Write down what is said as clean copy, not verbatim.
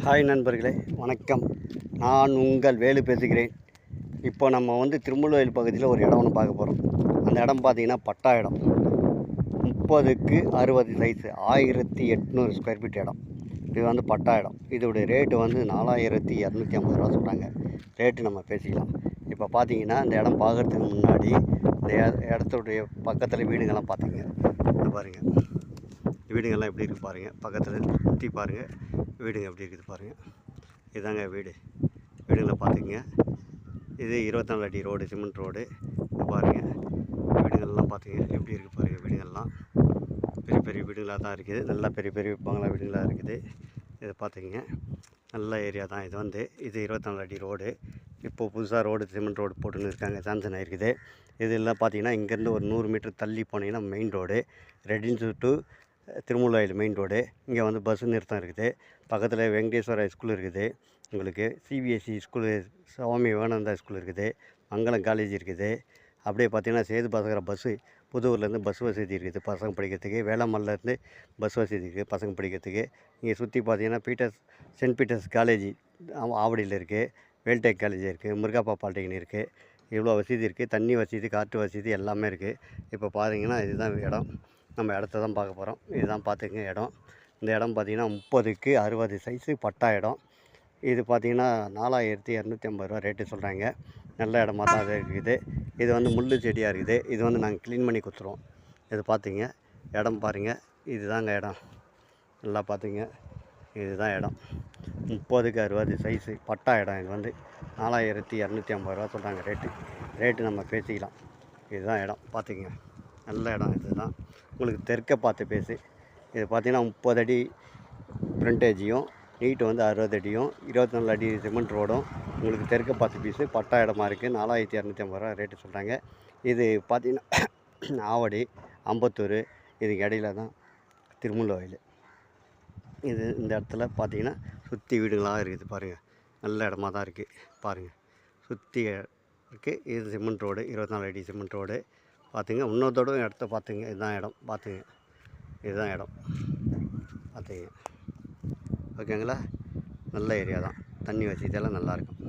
Hi நண்பர்களே, வணக்கம். நான் உங்கள் வேலு பேசுகிறேன். இப்போ நம்ம திருமுல்லைவாயல் பகுதியில் ஒரு இடம் ஒன்று பார்க்க போகிறோம். அந்த இடம் பார்த்திங்கன்னா பட்டா இடம். 30க்கு 60 சைஸு 1800 ஸ்கொயர் ஃபீட் இடம். இது பட்டா இடம். இதோடைய ரேட்டு 4250 ரூபா சொல்கிறாங்க. ரேட்டு நம்ம பேசிக்கலாம். இப்போ பார்த்தீங்கன்னா இந்த இடம் பார்க்குறதுக்கு முன்னாடி இந்த இடத்துடைய பக்கத்தில் வீடுங்கள்லாம் பார்த்துங்க. இது பாருங்கள், வீடுங்கள்லாம் எப்படி இருக்குது பாருங்கள். பக்கத்தில் சுற்றி பாருங்கள், வீடுங்க எப்படி இருக்குது பாருங்கள். இதுதாங்க வீடுங்களை பார்த்துங்க. இது 24 அடி ரோடு, சிமெண்ட் ரோடு. பாருங்கள், வீடுங்கள்லாம் பார்த்துங்க எப்படி இருக்குது பாருங்கள். வீடுங்கள்லாம் பெரிய பெரிய வீடுகளாக தான் இருக்குது. நல்லா பெரிய பெரிய பங்களா வீடுகளாக இருக்குது. இதை பார்த்துங்க, நல்ல ஏரியா தான் இது. இது 24 அடி ரோடு. இப்போது புதுசாக ரோடு, சிமெண்ட் ரோடு போட்டுன்னு இருக்காங்க, சாம்சன் ஆகிருக்குது. இதெல்லாம் பார்த்தீங்கன்னா இங்கேருந்து ஒரு 100 மீட்டர் தள்ளி போனீங்கன்னா main road, Redhills to Thirumullaivoyal main road. இங்கே பஸ்ஸு நிறுத்தம் இருக்குது. பக்கத்தில் வெங்கடேஸ்வரா ஸ்கூல் இருக்குது. உங்களுக்கு CBSE school, Swami Vivekananda school இருக்குது. மங்களம் காலேஜ் இருக்குது. அப்படியே பார்த்திங்கன்னா சேது பாசகர பஸ்ஸு, புதூர்லேருந்து பஸ் வசதி இருக்குது பசங்க படிக்கிறதுக்கு. வேளாமல்லேருந்து பஸ் வசதி இருக்குது பசங்க படிக்கிறதுக்கு. இங்கே சுற்றி பார்த்திங்கன்னா சென்ட் பீட்டர்ஸ் காலேஜ் ஆவடியில் இருக்குது. வேல்டெக் காலேஜ் இருக்குது. முருகாப்பா பாலிடெக்னிக் இருக்குது. இவ்வளோ வசதி இருக்குது. தண்ணி வசதி, காற்று வசதி எல்லாமே இருக்குது. இப்போ பார்த்தீங்கன்னா இதுதான் இடம். நம்ம இடத்த தான் பார்க்க போகிறோம். இதுதான் பார்த்துக்குங்க இடம். இந்த இடம் பார்த்திங்கன்னா 30க்கு 60 சைஸு பட்டா இடம். இது பார்த்திங்கன்னா 4250 ரூபா ரேட்டு சொல்கிறாங்க. நல்ல இடமா தான் அது இருக்குது. இது முள் செடியாக இருக்குது. இது நாங்கள் க்ளீன் பண்ணி கொடுத்துருவோம். இது பார்த்துங்க, இடம் பாருங்கள். இதுதாங்க இடம். நல்லா பார்த்துங்க, இதுதான் இடம். 30க்கு 60 சைஸு பட்டா இடம். இது 4250 ரூபா சொல்கிறாங்க ரேட்டு நம்ம பேசிக்கலாம். இதுதான் இடம் பார்த்துங்க, நல்ல இடம். இதுதான் உங்களுக்கு தெற்க பார்த்து பேசு. இது பார்த்திங்கன்னா 30 அடி ஃப்ரண்டேஜையும், நீட்டு 60 அடியும், 24 அடி சிமெண்ட் ரோடும். உங்களுக்கு தெற்க பார்த்து பீஸு பட்டா இடமா இருக்குது. 4250 ரூபா ரேட்டு சொல்கிறாங்க. இது பார்த்திங்கன்னா ஆவடி, அம்பத்தூர், இதுக்கு இடையில தான் திருமுல்லைவாயல். இந்த இடத்துல பார்த்திங்கன்னா சுற்றி வீடுகளாக இருக்குது பாருங்கள். நல்ல இடமா தான் இருக்குது பாருங்கள். சுற்றி இருக்குது. இது சிமெண்ட் ரோடு, 24 அடி சிமெண்ட் ரோடு பார்த்துங்க. இன்னொருத்தோட இடத்த பார்த்துங்க. இதுதான் இடம் பார்த்துங்க. இதுதான் இடம் பார்த்துங்க. ஓகேங்களா? நல்ல ஏரியா தான். தண்ணி வசதியெல்லாம் நல்லாயிருக்கும்.